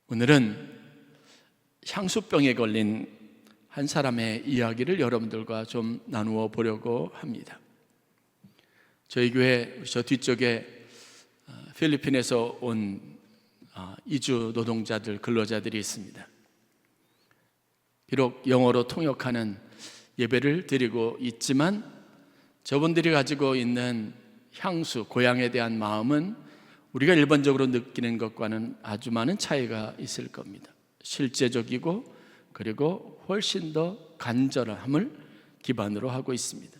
오늘은 향수병에 걸린 한 사람의 이야기를 여러분들과 좀 나누어 보려고 합니다. 저희 교회 저 뒤쪽에 필리핀에서 온 이주 노동자들, 근로자들이 있습니다. 비록 영어로 통역하는 예배를 드리고 있지만 저분들이 가지고 있는 향수, 고향에 대한 마음은 우리가 일반적으로 느끼는 것과는 아주 많은 차이가 있을 겁니다. 실제적이고 그리고 훨씬 더 간절함을 기반으로 하고 있습니다.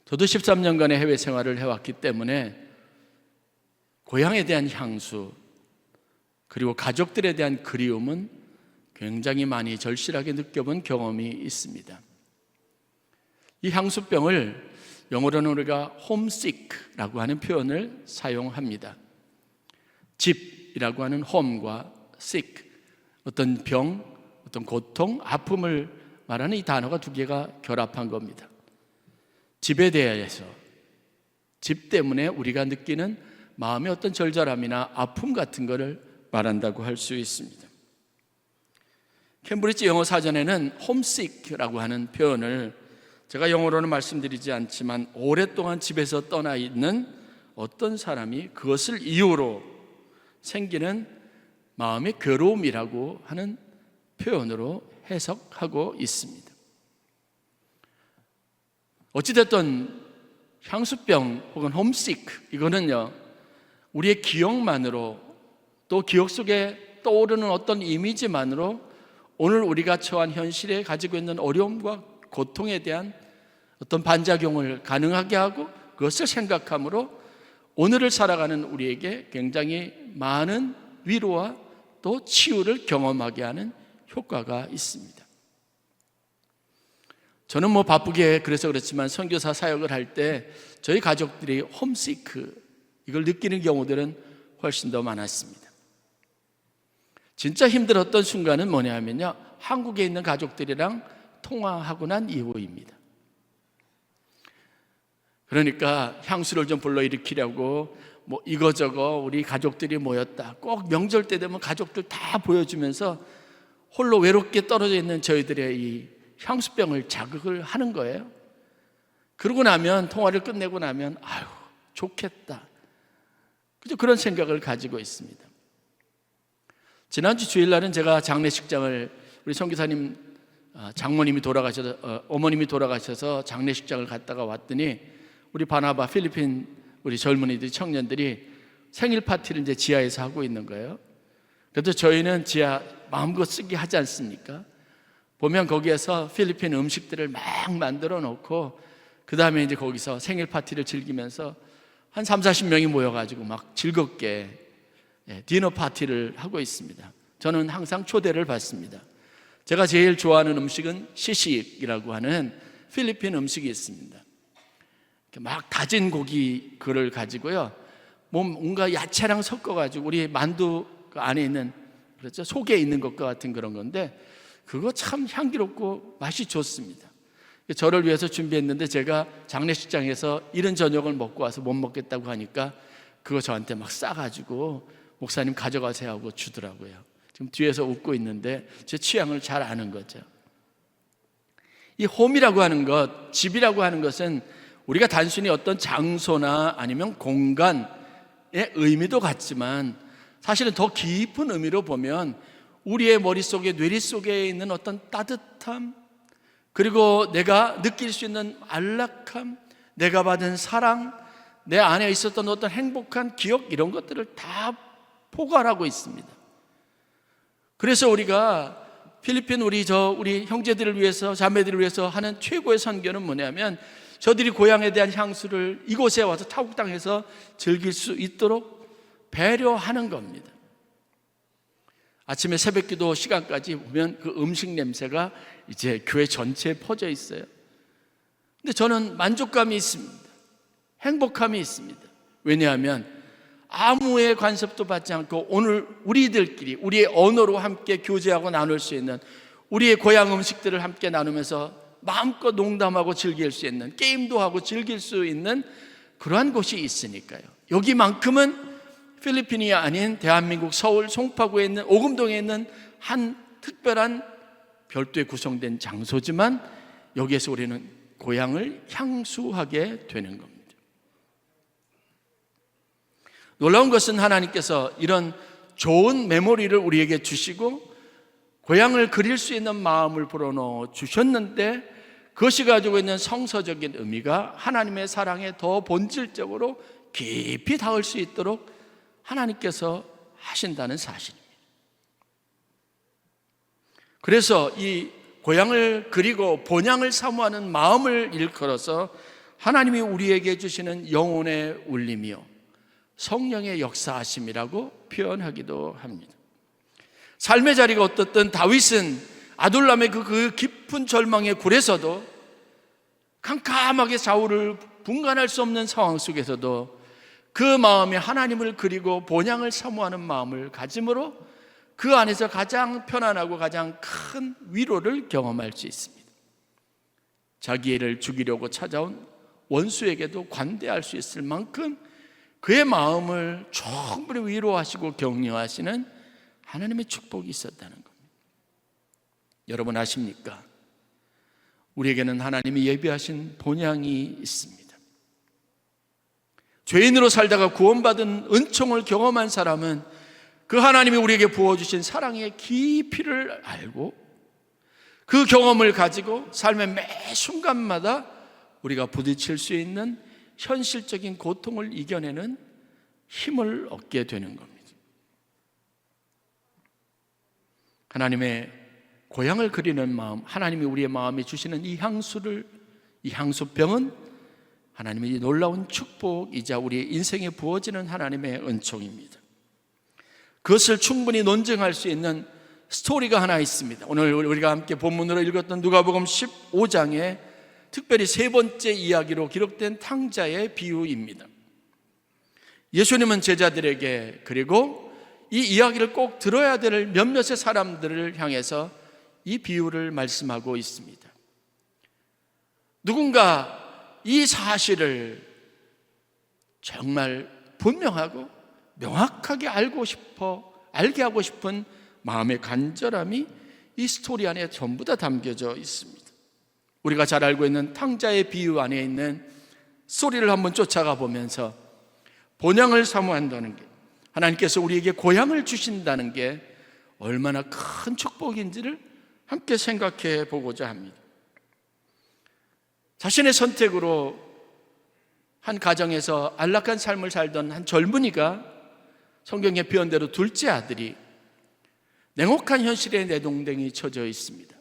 저도 13년간의 해외 생활을 해왔기 때문에 고향에 대한 향수 그리고 가족들에 대한 그리움은 굉장히 많이 절실하게 느껴본 경험이 있습니다. 이 향수병을 영어로는 우리가 homesick라고 하는 표현을 사용합니다. 집이라고 하는 home과 sick, 어떤 병, 어떤 고통, 아픔을 말하는 이 단어가 두 개가 결합한 겁니다. 집에 대해서, 집 때문에 우리가 느끼는 마음의 어떤 절절함이나 아픔 같은 것을 말한다고 할 수 있습니다. 캠브리지 영어 사전에는 homesick라고 하는 표현을 제가 영어로는 말씀드리지 않지만 오랫동안 집에서 떠나 있는 어떤 사람이 그것을 이유로 생기는 마음의 괴로움이라고 하는 표현으로 해석하고 있습니다. 어찌됐든 향수병 혹은 홈시크, 이거는요 우리의 기억만으로 또 기억 속에 떠오르는 어떤 이미지만으로 오늘 우리가 처한 현실에 가지고 있는 어려움과 고통에 대한 어떤 반작용을 가능하게 하고 그것을 생각함으로 오늘을 살아가는 우리에게 굉장히 많은 위로와 또 치유를 경험하게 하는 효과가 있습니다. 저는 바쁘게 그래서 그렇지만 선교사 사역을 할 때 저희 가족들이 홈시크 이걸 느끼는 경우들은 훨씬 더 많았습니다. 진짜 힘들었던 순간은 뭐냐면요, 한국에 있는 가족들이랑 통화하고 난 이후입니다. 그러니까 향수를 좀 불러일으키려고 이거저거 우리 가족들이 모였다. 꼭 명절 때 되면 가족들 다 보여주면서 홀로 외롭게 떨어져 있는 저희들의 이 향수병을 자극을 하는 거예요. 그러고 나면, 통화를 끝내고 나면 아유 좋겠다, 그죠? 그런 생각을 가지고 있습니다. 지난주 주일날은 제가 장례식장을, 우리 선교사님 장모님이 돌아가셔서 어머님이 돌아가셔서 장례식장을 갔다가 왔더니 우리 바나바 필리핀 우리 젊은이들, 청년들이 생일 파티를 이제 지하에서 하고 있는 거예요. 그래도 저희는 지하 마음껏 쓰게 하지 않습니까? 보면 거기에서 필리핀 음식들을 막 만들어 놓고 그 다음에 이제 거기서 생일 파티를 즐기면서 한 30-40명이 모여가지고 막 즐겁게 디너 파티를 하고 있습니다. 저는 항상 초대를 받습니다. 제가 제일 좋아하는 음식은 시식이라고 하는 필리핀 음식이 있습니다. 막 다진 고기 그걸 가지고요, 뭔가 야채랑 섞어가지고 우리 만두 그 안에 있는, 그렇죠, 속에 있는 것과 같은 그런 건데 그거 참 향기롭고 맛이 좋습니다. 저를 위해서 준비했는데 제가 장례식장에서 이른 저녁을 먹고 와서 못 먹겠다고 하니까 그거 저한테 막 싸가지고 목사님 가져가세요 하고 주더라고요. 지금 뒤에서 웃고 있는데 제 취향을 잘 아는 거죠. 이 홈이라고 하는 것, 집이라고 하는 것은 우리가 단순히 어떤 장소나 아니면 공간의 의미도 같지만 사실은 더 깊은 의미로 보면 우리의 머릿속에, 뇌리 속에 있는 어떤 따뜻함, 그리고 내가 느낄 수 있는 안락함, 내가 받은 사랑, 내 안에 있었던 어떤 행복한 기억, 이런 것들을 다 포괄하고 있습니다. 그래서 우리가 필리핀 우리 형제들을 위해서, 자매들을 위해서 하는 최고의 선교는 뭐냐면 저들이 고향에 대한 향수를 이곳에 와서 타국 땅에서 즐길 수 있도록 배려하는 겁니다. 아침에 새벽기도 시간까지 보면 그 음식 냄새가 이제 교회 전체에 퍼져 있어요. 근데 저는 만족감이 있습니다. 행복함이 있습니다. 왜냐하면 아무의 간섭도 받지 않고 오늘 우리들끼리 우리의 언어로 함께 교제하고 나눌 수 있는, 우리의 고향 음식들을 함께 나누면서 마음껏 농담하고 즐길 수 있는, 게임도 하고 즐길 수 있는 그러한 곳이 있으니까요. 여기만큼은 필리핀이 아닌 대한민국 서울 송파구에 있는 오금동에 있는 한 특별한 별도의 구성된 장소지만 여기에서 우리는 고향을 향수하게 되는 겁니다. 놀라운 것은 하나님께서 이런 좋은 메모리를 우리에게 주시고 고향을 그릴 수 있는 마음을 불어넣어 주셨는데 그것이 가지고 있는 성서적인 의미가 하나님의 사랑에 더 본질적으로 깊이 닿을 수 있도록 하나님께서 하신다는 사실입니다. 그래서 이 고향을 그리고 본향을 사모하는 마음을 일컬어서 하나님이 우리에게 주시는 영혼의 울림이요 성령의 역사하심이라고 표현하기도 합니다. 삶의 자리가 어떻든 다윗은 아둘람의 그 깊은 절망의 굴에서도 캄캄하게 사울을 분간할 수 없는 상황 속에서도 그 마음에 하나님을 그리고 본향을 사모하는 마음을 가짐으로 그 안에서 가장 편안하고 가장 큰 위로를 경험할 수 있습니다. 자기 애를 죽이려고 찾아온 원수에게도 관대할 수 있을 만큼 그의 마음을 충분히 위로하시고 격려하시는 하나님의 축복이 있었다는 겁니다. 여러분 아십니까? 우리에게는 하나님이 예비하신 본향이 있습니다. 죄인으로 살다가 구원받은 은총을 경험한 사람은 그 하나님이 우리에게 부어주신 사랑의 깊이를 알고 그 경험을 가지고 삶의 매 순간마다 우리가 부딪힐 수 있는 현실적인 고통을 이겨내는 힘을 얻게 되는 겁니다. 하나님의 고향을 그리는 마음, 하나님이 우리의 마음에 주시는 이 향수병은 하나님의 놀라운 축복이자 우리의 인생에 부어지는 하나님의 은총입니다. 그것을 충분히 논증할 수 있는 스토리가 하나 있습니다. 오늘 우리가 함께 본문으로 읽었던 누가복음 15장에 특별히 세 번째 이야기로 기록된 탕자의 비유입니다. 예수님은 제자들에게 그리고 이 이야기를 꼭 들어야 될 몇몇의 사람들을 향해서 이 비유를 말씀하고 있습니다. 누군가 이 사실을 정말 분명하고 명확하게 알게 하고 싶은 마음의 간절함이 이 스토리 안에 전부 다 담겨져 있습니다. 우리가 잘 알고 있는 탕자의 비유 안에 있는 스토리를 한번 쫓아가 보면서 본향을 사모한다는 게, 하나님께서 우리에게 고향을 주신다는 게 얼마나 큰 축복인지를 함께 생각해 보고자 합니다. 자신의 선택으로 한 가정에서 안락한 삶을 살던 한 젊은이가 성경에 표현대로 둘째 아들이 냉혹한 현실에 내동댕이 쳐져 있습니다.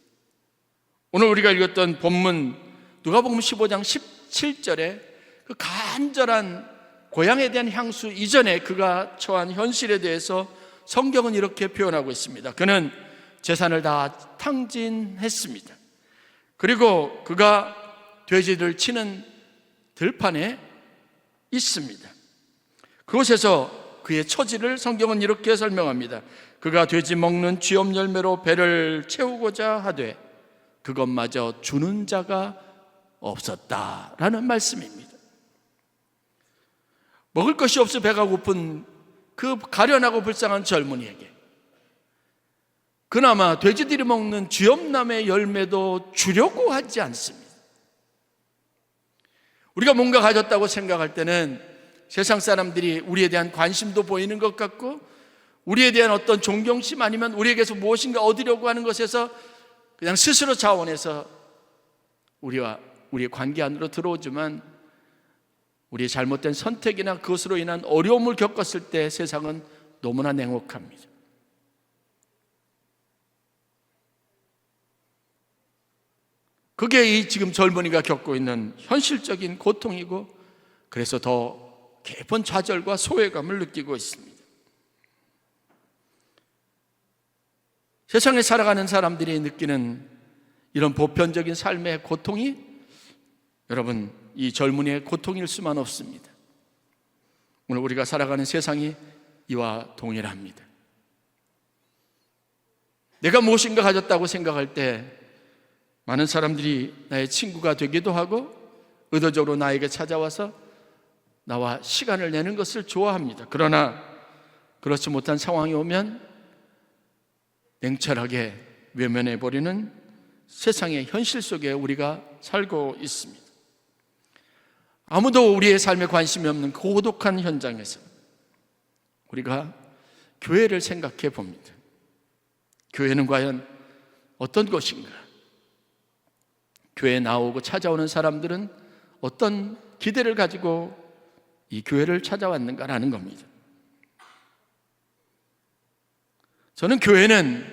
오늘 우리가 읽었던 본문 누가복음 15장 17절에 그 간절한 고향에 대한 향수 이전에 그가 처한 현실에 대해서 성경은 이렇게 표현하고 있습니다. 그는 재산을 다 탕진했습니다. 그리고 그가 돼지를 치는 들판에 있습니다. 그곳에서 그의 처지를 성경은 이렇게 설명합니다. 그가 돼지 먹는 쥐엄 열매로 배를 채우고자 하되 그것마저 주는 자가 없었다라는 말씀입니다. 먹을 것이 없어 배가 고픈 그 가련하고 불쌍한 젊은이에게 그나마 돼지들이 먹는 쥐엄나무의 열매도 주려고 하지 않습니다. 우리가 뭔가 가졌다고 생각할 때는 세상 사람들이 우리에 대한 관심도 보이는 것 같고 우리에 대한 어떤 존경심 아니면 우리에게서 무엇인가 얻으려고 하는 것에서 그냥 스스로 자원해서 우리와 우리의 관계 안으로 들어오지만 우리의 잘못된 선택이나 그것으로 인한 어려움을 겪었을 때 세상은 너무나 냉혹합니다. 그게 이 지금 젊은이가 겪고 있는 현실적인 고통이고 그래서 더 깊은 좌절과 소외감을 느끼고 있습니다. 세상에 살아가는 사람들이 느끼는 이런 보편적인 삶의 고통이 여러분 이 젊은이의 고통일 수만 없습니다. 오늘 우리가 살아가는 세상이 이와 동일합니다. 내가 무엇인가 가졌다고 생각할 때 많은 사람들이 나의 친구가 되기도 하고 의도적으로 나에게 찾아와서 나와 시간을 내는 것을 좋아합니다. 그러나 그렇지 못한 상황이 오면 냉철하게 외면해버리는 세상의 현실 속에 우리가 살고 있습니다. 아무도 우리의 삶에 관심이 없는 고독한 현장에서 우리가 교회를 생각해 봅니다. 교회는 과연 어떤 곳인가? 교회에 나오고 찾아오는 사람들은 어떤 기대를 가지고 이 교회를 찾아왔는가라는 겁니다. 저는 교회는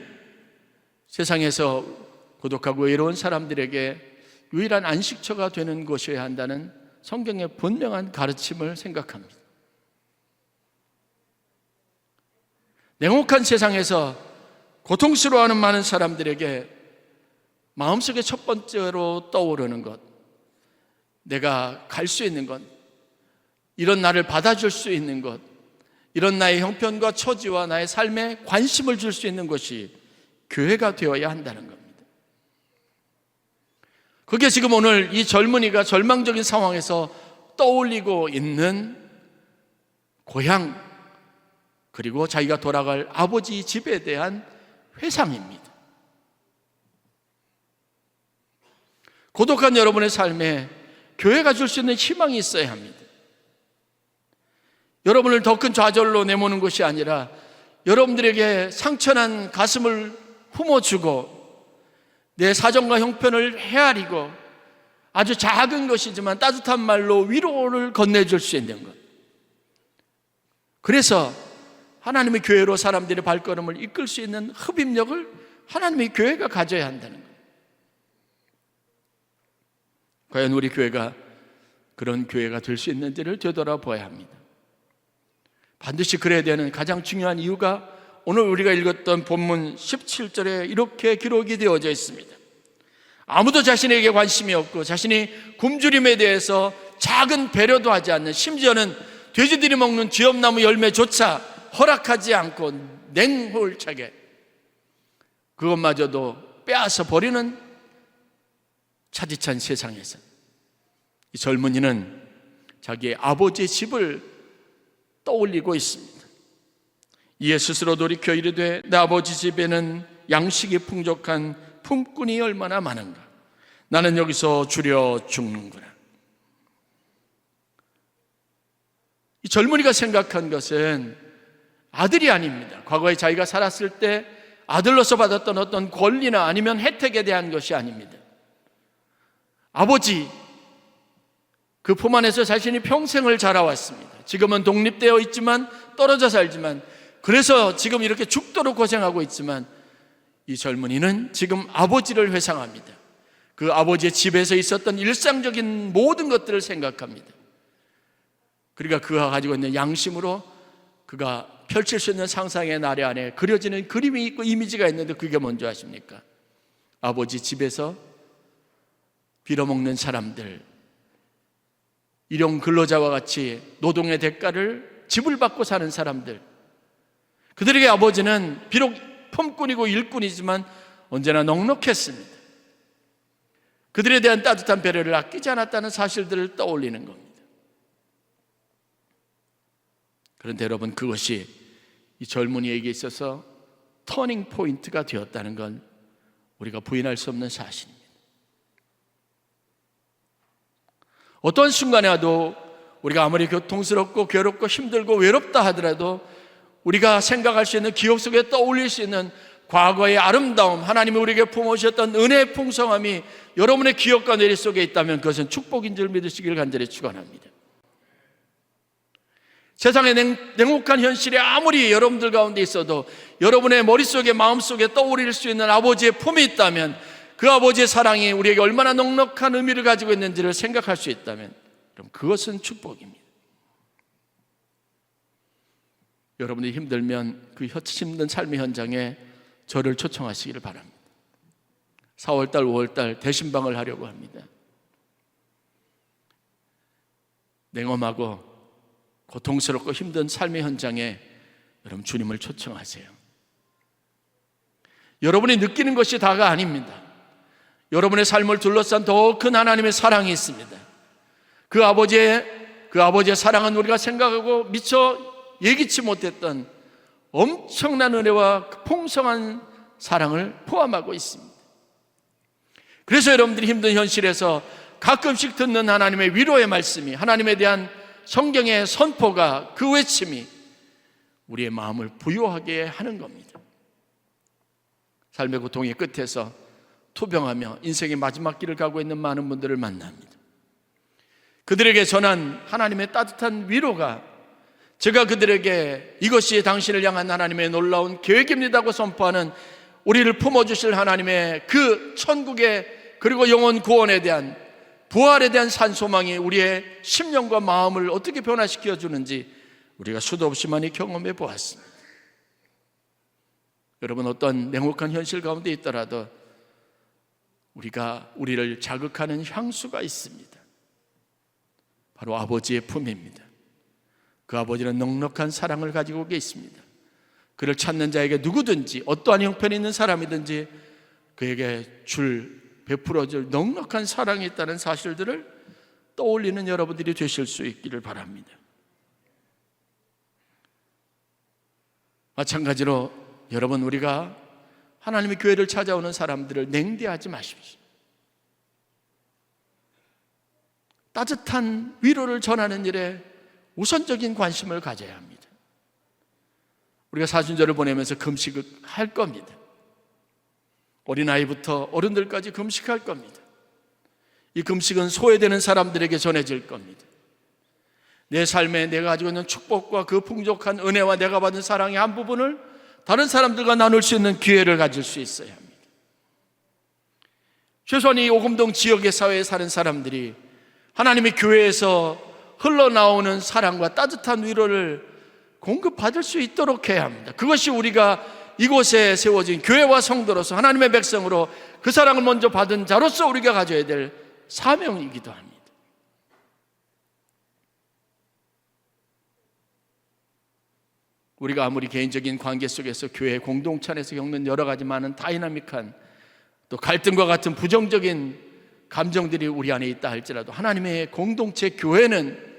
세상에서 고독하고 외로운 사람들에게 유일한 안식처가 되는 곳이어야 한다는 성경의 분명한 가르침을 생각합니다. 냉혹한 세상에서 고통스러워하는 많은 사람들에게 마음속에 첫 번째로 떠오르는 것, 내가 갈 수 있는 것, 이런 나를 받아줄 수 있는 것, 이런 나의 형편과 처지와 나의 삶에 관심을 줄 수 있는 것이 교회가 되어야 한다는 겁니다. 그게 지금 오늘 이 젊은이가 절망적인 상황에서 떠올리고 있는 고향, 그리고 자기가 돌아갈 아버지 집에 대한 회상입니다. 고독한 여러분의 삶에 교회가 줄 수 있는 희망이 있어야 합니다. 여러분을 더 큰 좌절로 내모는 것이 아니라 여러분들에게 상처난 가슴을 품어주고 내 사정과 형편을 헤아리고 아주 작은 것이지만 따뜻한 말로 위로를 건네줄 수 있는 것. 그래서 하나님의 교회로 사람들의 발걸음을 이끌 수 있는 흡입력을 하나님의 교회가 가져야 한다는 것. 과연 우리 교회가 그런 교회가 될 수 있는지를 되돌아봐야 합니다. 반드시 그래야 되는 가장 중요한 이유가 오늘 우리가 읽었던 본문 17절에 이렇게 기록이 되어져 있습니다. 아무도 자신에게 관심이 없고 자신이 굶주림에 대해서 작은 배려도 하지 않는, 심지어는 돼지들이 먹는 쥐엄나무 열매조차 허락하지 않고 냉홀차게 그것마저도 빼앗아 버리는 차디찬 세상에서 이 젊은이는 자기의 아버지의 집을 떠올리고 있습니다. 이에 스스로 돌이켜 이르되 내 아버지 집에는 양식이 풍족한 품꾼이 얼마나 많은가. 나는 여기서 주려 죽는구나. 이 젊은이가 생각한 것은 아들이 아닙니다. 과거에 자기가 살았을 때 아들로서 받았던 어떤 권리나 아니면 혜택에 대한 것이 아닙니다. 아버지, 그 품 안에서 자신이 평생을 자라왔습니다. 지금은 독립되어 있지만 떨어져 살지만 그래서 지금 이렇게 죽도록 고생하고 있지만 이 젊은이는 지금 아버지를 회상합니다. 그 아버지의 집에서 있었던 일상적인 모든 것들을 생각합니다. 그러니까 그가 가지고 있는 양심으로 그가 펼칠 수 있는 상상의 나래 안에 그려지는 그림이 있고 이미지가 있는데 그게 뭔지 아십니까? 아버지 집에서 빌어먹는 사람들, 일용 근로자와 같이 노동의 대가를 지불 받고 사는 사람들, 그들에게 아버지는 비록 품꾼이고 일꾼이지만 언제나 넉넉했습니다. 그들에 대한 따뜻한 배려를 아끼지 않았다는 사실들을 떠올리는 겁니다. 그런데 여러분, 그것이 이 젊은이에게 있어서 터닝 포인트가 되었다는 건 우리가 부인할 수 없는 사실입니다. 어떤 순간에 와도 우리가 아무리 고통스럽고 괴롭고 힘들고 외롭다 하더라도 우리가 생각할 수 있는 기억 속에 떠올릴 수 있는 과거의 아름다움, 하나님이 우리에게 품어주셨던 은혜의 풍성함이 여러분의 기억과 뇌리 속에 있다면 그것은 축복인 줄 믿으시길 간절히 축원합니다. 세상의 냉혹한 현실에 아무리 여러분들 가운데 있어도 여러분의 머릿속에 마음속에 떠올릴 수 있는 아버지의 품이 있다면 그 아버지의 사랑이 우리에게 얼마나 넉넉한 의미를 가지고 있는지를 생각할 수 있다면 그럼 그것은 축복입니다. 여러분이 힘들면 그 힘든 삶의 현장에 저를 초청하시기를 바랍니다. 4월달, 5월달 대신방을 하려고 합니다. 냉엄하고 고통스럽고 힘든 삶의 현장에 여러분 주님을 초청하세요. 여러분이 느끼는 것이 다가 아닙니다. 여러분의 삶을 둘러싼 더 큰 하나님의 사랑이 있습니다. 그 아버지의 사랑은 우리가 생각하고 미처 예기치 못했던 엄청난 은혜와 풍성한 사랑을 포함하고 있습니다. 그래서 여러분들이 힘든 현실에서 가끔씩 듣는 하나님의 위로의 말씀이, 하나님에 대한 성경의 선포가, 그 외침이 우리의 마음을 부요하게 하는 겁니다. 삶의 고통의 끝에서 투병하며 인생의 마지막 길을 가고 있는 많은 분들을 만납니다. 그들에게 전한 하나님의 따뜻한 위로가, 제가 그들에게 이것이 당신을 향한 하나님의 놀라운 계획입니다고 선포하는, 우리를 품어주실 하나님의 그 천국의, 그리고 영원 구원에 대한, 부활에 대한 산소망이 우리의 심령과 마음을 어떻게 변화시켜 주는지 우리가 수도 없이 많이 경험해 보았습니다. 여러분, 어떤 냉혹한 현실 가운데 있더라도 우리를 자극하는 향수가 있습니다. 바로 아버지의 품입니다. 그 아버지는 넉넉한 사랑을 가지고 계십니다. 그를 찾는 자에게 누구든지, 어떠한 형편에 있는 사람이든지 그에게 베풀어줄 넉넉한 사랑이 있다는 사실들을 떠올리는 여러분들이 되실 수 있기를 바랍니다. 마찬가지로 여러분, 우리가 하나님의 교회를 찾아오는 사람들을 냉대하지 마십시오. 따뜻한 위로를 전하는 일에 우선적인 관심을 가져야 합니다. 우리가 사순절을 보내면서 금식을 할 겁니다. 어린아이부터 어른들까지 금식할 겁니다. 이 금식은 소외되는 사람들에게 전해질 겁니다. 내 삶에 내가 가지고 있는 축복과 그 풍족한 은혜와 내가 받은 사랑의 한 부분을 다른 사람들과 나눌 수 있는 기회를 가질 수 있어야 합니다. 최소한 이 오금동 지역의 사회에 사는 사람들이 하나님의 교회에서 흘러나오는 사랑과 따뜻한 위로를 공급받을 수 있도록 해야 합니다. 그것이 우리가 이곳에 세워진 교회와 성도로서, 하나님의 백성으로 그 사랑을 먼저 받은 자로서 우리가 가져야 될 사명이기도 합니다. 우리가 아무리 개인적인 관계 속에서 교회 공동체 안에서 겪는 여러 가지 많은 다이나믹한, 또 갈등과 같은 부정적인 감정들이 우리 안에 있다 할지라도, 하나님의 공동체 교회는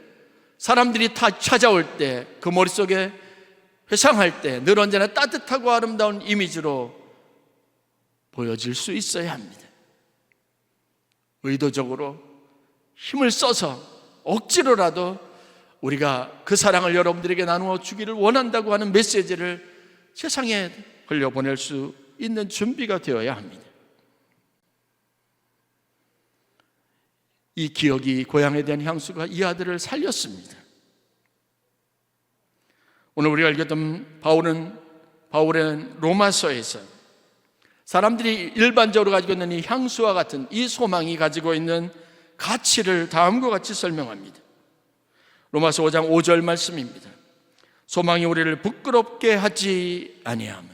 사람들이 다 찾아올 때, 그 머릿속에 회상할 때 늘 언제나 따뜻하고 아름다운 이미지로 보여질 수 있어야 합니다. 의도적으로 힘을 써서 억지로라도 우리가 그 사랑을 여러분들에게 나누어 주기를 원한다고 하는 메시지를 세상에 흘려보낼 수 있는 준비가 되어야 합니다. 이 기억이, 고향에 대한 향수가 이 아들을 살렸습니다. 오늘 우리가 읽었던 바울의 로마서에서 사람들이 일반적으로 가지고 있는 이 향수와 같은 이 소망이 가지고 있는 가치를 다음과 같이 설명합니다. 로마서 5장 5절 말씀입니다. 소망이 우리를 부끄럽게 하지 아니함은.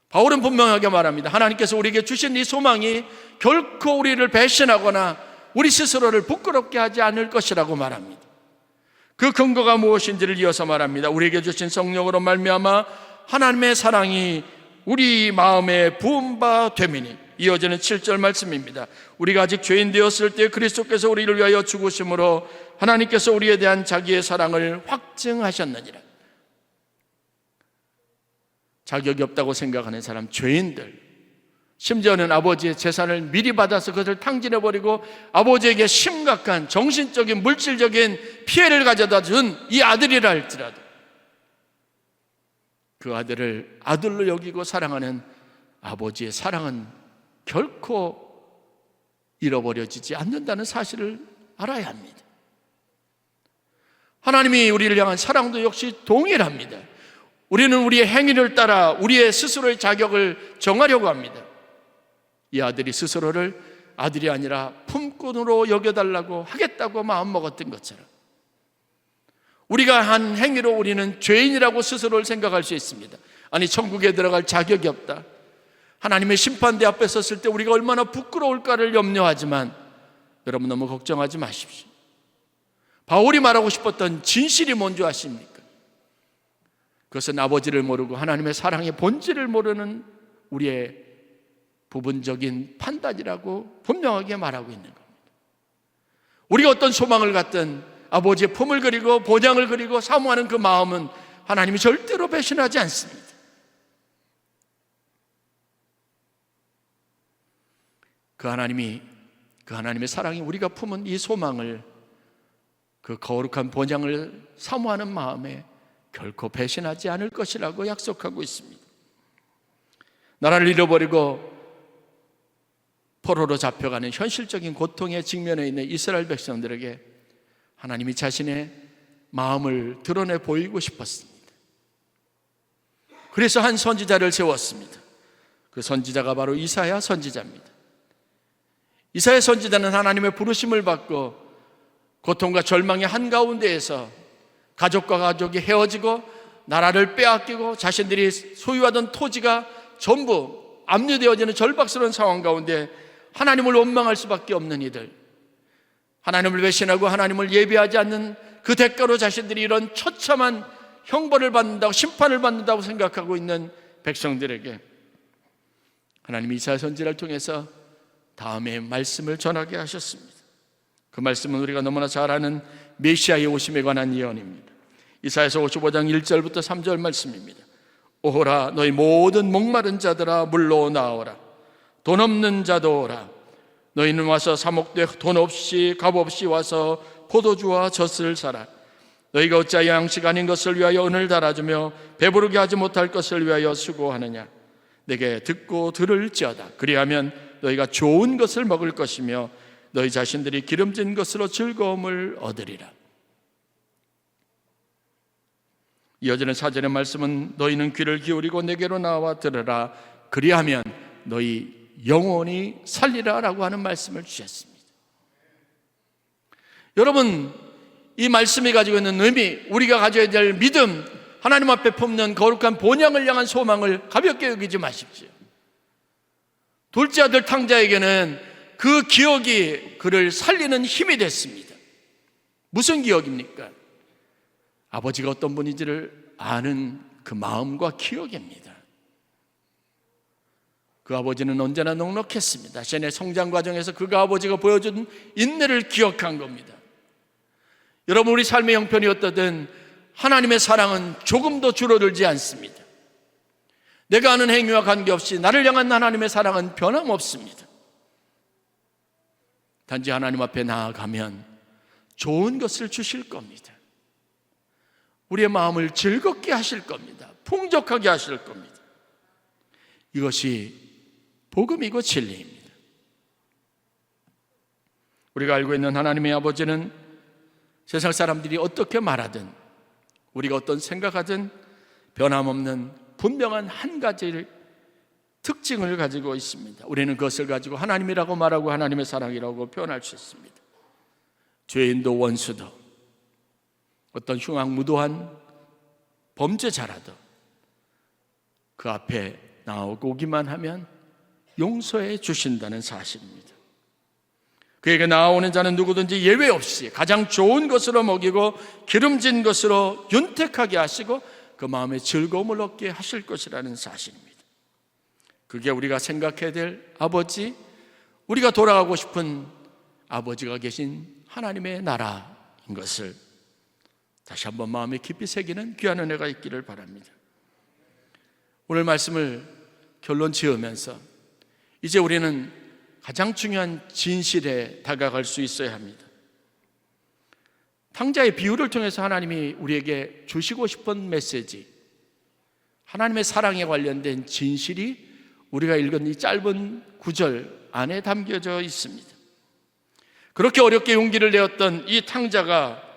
바울은 분명하게 말합니다. 하나님께서 우리에게 주신 이 소망이 결코 우리를 배신하거나 우리 스스로를 부끄럽게 하지 않을 것이라고 말합니다. 그 근거가 무엇인지를 이어서 말합니다. 우리에게 주신 성령으로 말미암아 하나님의 사랑이 우리 마음에 부은 바 되미니. 이어지는 7절 말씀입니다. 우리가 아직 죄인 되었을 때 그리스도께서 우리를 위하여 죽으심으로 하나님께서 우리에 대한 자기의 사랑을 확증하셨느니라. 자격이 없다고 생각하는 사람, 죄인들, 심지어는 아버지의 재산을 미리 받아서 그것을 탕진해버리고 아버지에게 심각한 정신적인 물질적인 피해를 가져다 준 이 아들이라 할지라도 그 아들을 아들로 여기고 사랑하는 아버지의 사랑은 결코 잃어버려지지 않는다는 사실을 알아야 합니다. 하나님이 우리를 향한 사랑도 역시 동일합니다. 우리는 우리의 행위를 따라 우리의 스스로의 자격을 정하려고 합니다. 이 아들이 스스로를 아들이 아니라 품꾼으로 여겨달라고 하겠다고 마음먹었던 것처럼 우리가 한 행위로 우리는 죄인이라고 스스로를 생각할 수 있습니다. 아니, 천국에 들어갈 자격이 없다, 하나님의 심판대 앞에 섰을 때 우리가 얼마나 부끄러울까를 염려하지만 여러분, 너무 걱정하지 마십시오. 바울이 말하고 싶었던 진실이 뭔지 아십니까? 그것은 아버지를 모르고 하나님의 사랑의 본질을 모르는 우리의 부분적인 판단이라고 분명하게 말하고 있는 겁니다. 우리가 어떤 소망을 갖든 아버지의 품을 그리고 본향을 그리고 사모하는 그 마음은 하나님이 절대로 배신하지 않습니다. 그 하나님의 사랑이 우리가 품은 이 소망을, 그 거룩한 본향을 사모하는 마음에 결코 배신하지 않을 것이라고 약속하고 있습니다. 나라를 잃어버리고 포로로 잡혀가는 현실적인 고통에 직면해 있는 이스라엘 백성들에게 하나님이 자신의 마음을 드러내 보이고 싶었습니다. 그래서 한 선지자를 세웠습니다. 그 선지자가 바로 이사야 선지자입니다. 이사야 선지자는 하나님의 부르심을 받고 고통과 절망의 한가운데에서 가족과 가족이 헤어지고 나라를 빼앗기고 자신들이 소유하던 토지가 전부 압류되어지는 절박스러운 상황 가운데 하나님을 원망할 수밖에 없는 이들, 하나님을 배신하고 하나님을 예배하지 않는 그 대가로 자신들이 이런 처참한 형벌을 받는다고, 심판을 받는다고 생각하고 있는 백성들에게 하나님이 이사야 선지자를 통해서 다음에 말씀을 전하게 하셨습니다. 그 말씀은 우리가 너무나 잘 아는 메시아의 오심에 관한 예언입니다. 이사야서 55장 1절부터 3절 말씀입니다. 오호라, 너희 모든 목마른 자들아 물로 나오라. 돈 없는 자도 오라. 너희는 와서 사목되 돈 없이 값 없이 와서 포도주와 젖을 사라. 너희가 어찌하여 양식 아닌 것을 위하여 은을 달아주며 배부르게 하지 못할 것을 위하여 수고하느냐. 내게 듣고 들을지어다. 그리하면 너희가 좋은 것을 먹을 것이며 너희 자신들이 기름진 것으로 즐거움을 얻으리라. 이어지는 4절의 말씀은 너희는 귀를 기울이고 내게로 나와 들으라. 그리하면 너희 영원히 살리라 라고 하는 말씀을 주셨습니다. 여러분, 이 말씀이 가지고 있는 의미, 우리가 가져야 될 믿음, 하나님 앞에 품는 거룩한 본향을 향한 소망을 가볍게 여기지 마십시오. 둘째 아들 탕자에게는 그 기억이 그를 살리는 힘이 됐습니다. 무슨 기억입니까? 아버지가 어떤 분인지를 아는 그 마음과 기억입니다. 그 아버지는 언제나 넉넉했습니다. 자신의 성장 과정에서 그 아버지가 보여준 인내를 기억한 겁니다. 여러분, 우리 삶의 형편이 어떠든 하나님의 사랑은 조금도 줄어들지 않습니다. 내가 하는 행위와 관계없이 나를 향한 하나님의 사랑은 변함없습니다. 단지 하나님 앞에 나아가면 좋은 것을 주실 겁니다. 우리의 마음을 즐겁게 하실 겁니다. 풍족하게 하실 겁니다. 이것이 복음이고 진리입니다. 우리가 알고 있는 하나님의 아버지는 세상 사람들이 어떻게 말하든, 우리가 어떤 생각하든 변함없는 분명한 한 가지 특징을 가지고 있습니다. 우리는 그것을 가지고 하나님이라고 말하고 하나님의 사랑이라고 표현할 수 있습니다. 죄인도 원수도 어떤 흉악무도한 범죄자라도 그 앞에 나오기만 하면 용서해 주신다는 사실입니다. 그에게 나오는 자는 누구든지 예외 없이 가장 좋은 것으로 먹이고 기름진 것으로 윤택하게 하시고 그 마음에 즐거움을 얻게 하실 것이라는 사실입니다. 그게 우리가 생각해야 될 아버지, 우리가 돌아가고 싶은 아버지가 계신 하나님의 나라인 것을 다시 한번 마음에 깊이 새기는 귀한 은혜가 있기를 바랍니다. 오늘 말씀을 결론 지으면서 이제 우리는 가장 중요한 진실에 다가갈 수 있어야 합니다. 탕자의 비유를 통해서 하나님이 우리에게 주시고 싶은 메시지, 하나님의 사랑에 관련된 진실이 우리가 읽은 이 짧은 구절 안에 담겨져 있습니다. 그렇게 어렵게 용기를 내었던 이 탕자가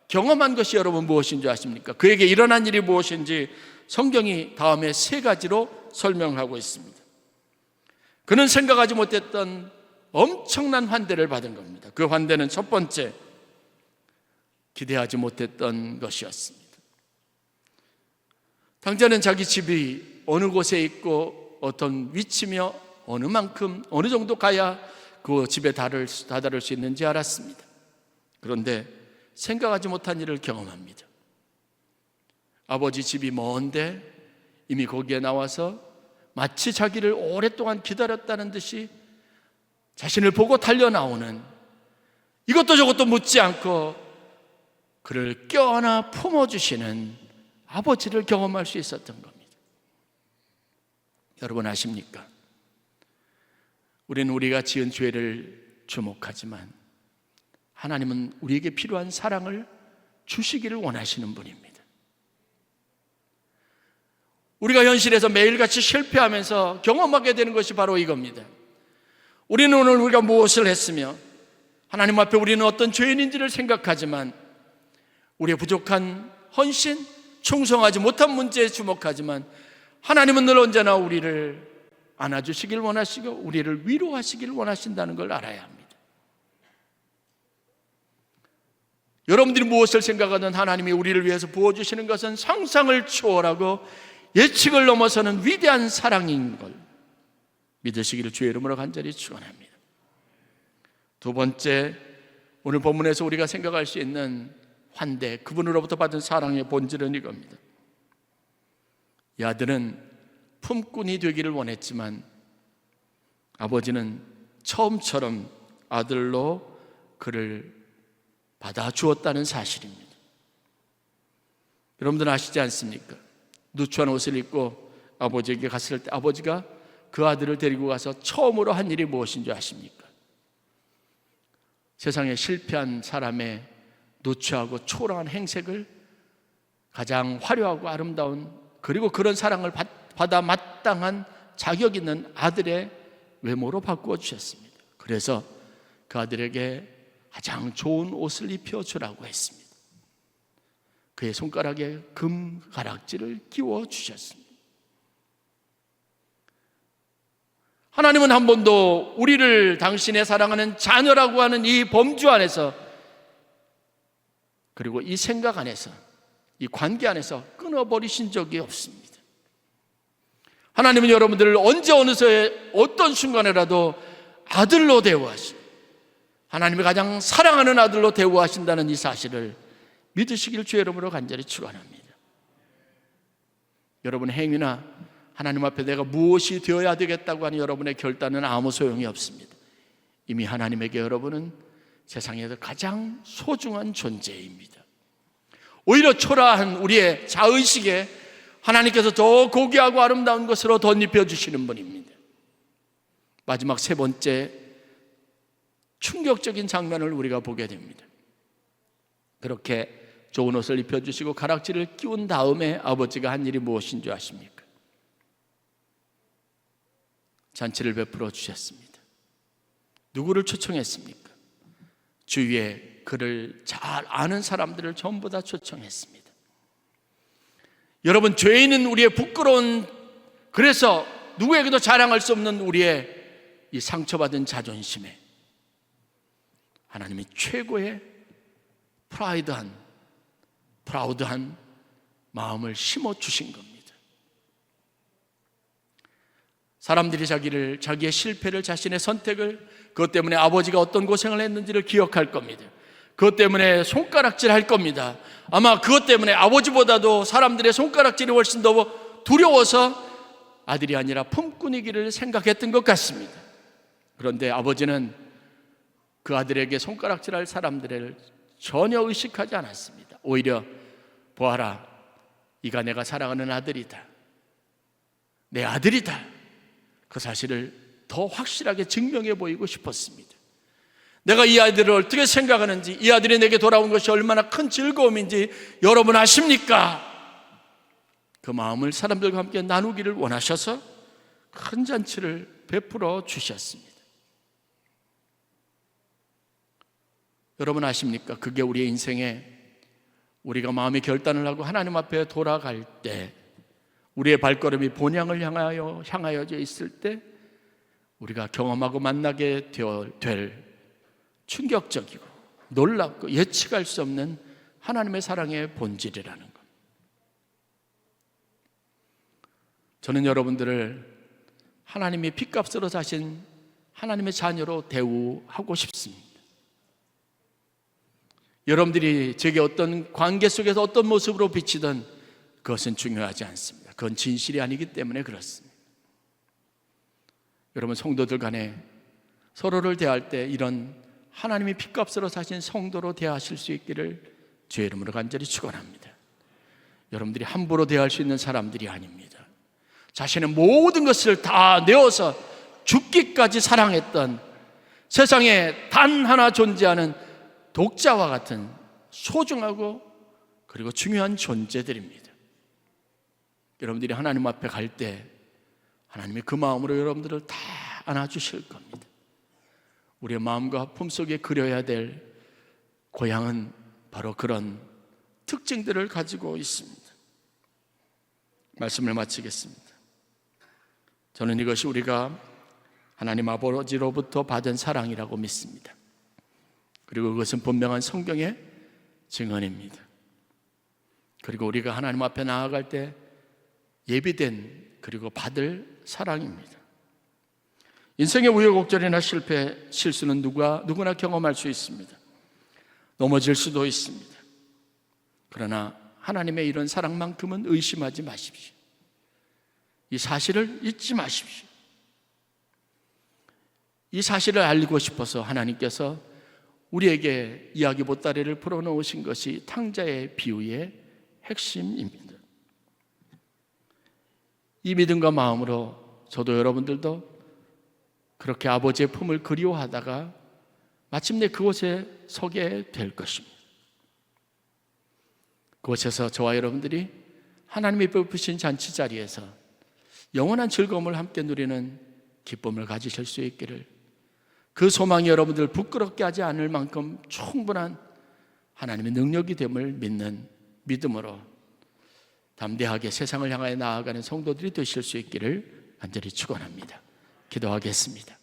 경험한 것이 여러분 무엇인지 아십니까? 그에게 일어난 일이 무엇인지 성경이 다음에 3가지로 설명하고 있습니다. 그는 생각하지 못했던 엄청난 환대를 받은 겁니다. 그 환대는 첫 번째, 기대하지 못했던 것이었습니다. 탕자는 자기 집이 어느 곳에 있고 어떤 위치며 어느 만큼 어느 정도 가야 그 집에 다다를 수 있는지 알았습니다. 그런데 생각하지 못한 일을 경험합니다. 아버지 집이 먼데 이미 거기에 나와서 마치 자기를 오랫동안 기다렸다는 듯이 자신을 보고 달려나오는, 이것도 저것도 묻지 않고 그를 껴안아 품어주시는 아버지를 경험할 수 있었던 겁니다. 여러분 아십니까? 우리는 우리가 지은 죄를 주목하지만 하나님은 우리에게 필요한 사랑을 주시기를 원하시는 분입니다. 우리가 현실에서 매일같이 실패하면서 경험하게 되는 것이 바로 이겁니다. 우리는 오늘 우리가 무엇을 했으며 하나님 앞에 우리는 어떤 죄인인지를 생각하지만 우리의 부족한 헌신, 충성하지 못한 문제에 주목하지만 하나님은 늘 언제나 우리를 안아주시길 원하시고 우리를 위로하시길 원하신다는 걸 알아야 합니다. 여러분들이 무엇을 생각하든 하나님이 우리를 위해서 부어주시는 것은 상상을 초월하고 예측을 넘어서는 위대한 사랑인 걸 믿으시기를 주의 이름으로 간절히 축원합니다. 두 번째, 오늘 본문에서 우리가 생각할 수 있는 환대, 그분으로부터 받은 사랑의 본질은 이겁니다. 이 아들은 품꾼이 되기를 원했지만 아버지는 처음처럼 아들로 그를 받아주었다는 사실입니다. 여러분들은 아시지 않습니까? 누추한 옷을 입고 아버지에게 갔을 때 아버지가 그 아들을 데리고 가서 처음으로 한 일이 무엇인 줄 아십니까? 세상에 실패한 사람의 누추하고 초라한 행색을 가장 화려하고 아름다운, 그리고 그런 사랑을 받아 마땅한 자격 있는 아들의 외모로 바꾸어 주셨습니다. 그래서 그 아들에게 가장 좋은 옷을 입혀주라고 했습니다. 그의 손가락에 금 가락지를 끼워 주셨습니다. 하나님은 한 번도 우리를 당신의 사랑하는 자녀라고 하는 이 범주 안에서, 그리고 이 생각 안에서, 이 관계 안에서 끊어버리신 적이 없습니다. 하나님은 여러분들을 언제 어느새 어떤 순간에라도 아들로 대우하시고 하나님이 가장 사랑하는 아들로 대우하신다는 이 사실을 믿으시길 주의 이름으로 간절히 축원합니다. 여러분 행위나 하나님 앞에 내가 무엇이 되어야 되겠다고 하는 여러분의 결단은 아무 소용이 없습니다. 이미 하나님에게 여러분은 세상에서 가장 소중한 존재입니다. 오히려 초라한 우리의 자의식에 하나님께서 더 고귀하고 아름다운 것으로 덧입혀 주시는 분입니다. 마지막 세 번째 충격적인 장면을 우리가 보게 됩니다. 그렇게 좋은 옷을 입혀주시고 가락지를 끼운 다음에 아버지가 한 일이 무엇인 줄 아십니까? 잔치를 베풀어 주셨습니다. 누구를 초청했습니까? 주위에 그를 잘 아는 사람들을 전부 다 초청했습니다. 여러분, 죄인은 우리의 부끄러운, 그래서 누구에게도 자랑할 수 없는 우리의 이 상처받은 자존심에 하나님이 최고의 프라우드한 마음을 심어주신 겁니다. 사람들이 자기의 실패를, 자신의 선택을, 그것 때문에 아버지가 어떤 고생을 했는지를 기억할 겁니다. 그것 때문에 손가락질 할 겁니다. 아마 그것 때문에 아버지보다도 사람들의 손가락질이 훨씬 더 두려워서 아들이 아니라 품꾼이기를 생각했던 것 같습니다. 그런데 아버지는 그 아들에게 손가락질할 사람들을 전혀 의식하지 않았습니다. 오히려 보아라, 이가 내가 사랑하는 아들이다, 내 아들이다, 그 사실을 더 확실하게 증명해 보이고 싶었습니다. 내가 이 아들을 어떻게 생각하는지, 이 아들이 내게 돌아온 것이 얼마나 큰 즐거움인지 여러분 아십니까? 그 마음을 사람들과 함께 나누기를 원하셔서 큰 잔치를 베풀어 주셨습니다. 여러분 아십니까? 그게 우리의 인생에, 우리가 마음의 결단을 하고 하나님 앞에 돌아갈 때, 우리의 발걸음이 본향을 향하여져 있을 때 우리가 경험하고 만나게 될 충격적이고 놀랍고 예측할 수 없는 하나님의 사랑의 본질이라는 것. 저는 여러분들을 하나님이 핏값으로 사신 하나님의 자녀로 대우하고 싶습니다. 여러분들이 제게 어떤 관계 속에서 어떤 모습으로 비치든 그것은 중요하지 않습니다. 그건 진실이 아니기 때문에 그렇습니다. 여러분, 성도들 간에 서로를 대할 때 이런 하나님이 핏값으로 사신 성도로 대하실 수 있기를 주의 이름으로 간절히 축원합니다. 여러분들이 함부로 대할 수 있는 사람들이 아닙니다. 자신의 모든 것을 다 내어서 죽기까지 사랑했던 세상에 단 하나 존재하는 독자와 같은 소중하고 그리고 중요한 존재들입니다. 여러분들이 하나님 앞에 갈 때 하나님이 그 마음으로 여러분들을 다 안아주실 겁니다. 우리의 마음과 품속에 그려야 될 고향은 바로 그런 특징들을 가지고 있습니다. 말씀을 마치겠습니다. 저는 이것이 우리가 하나님 아버지로부터 받은 사랑이라고 믿습니다. 그리고 그것은 분명한 성경의 증언입니다. 그리고 우리가 하나님 앞에 나아갈 때 예비된 그리고 받을 사랑입니다. 인생의 우여곡절이나 실패, 실수는 누구나 경험할 수 있습니다. 넘어질 수도 있습니다. 그러나 하나님의 이런 사랑만큼은 의심하지 마십시오. 이 사실을 잊지 마십시오. 이 사실을 알고 싶어서 하나님께서 우리에게 이야기 보따리를 풀어놓으신 것이 탕자의 비유의 핵심입니다. 이 믿음과 마음으로 저도 여러분들도 그렇게 아버지의 품을 그리워하다가 마침내 그곳에 서게 될 것입니다. 그곳에서 저와 여러분들이 하나님이 베푸신 잔치 자리에서 영원한 즐거움을 함께 누리는 기쁨을 가지실 수 있기를, 그 소망이 여러분들을 부끄럽게 하지 않을 만큼 충분한 하나님의 능력이 됨을 믿는 믿음으로 담대하게 세상을 향하여 나아가는 성도들이 되실 수 있기를 간절히 축원합니다. 기도하겠습니다.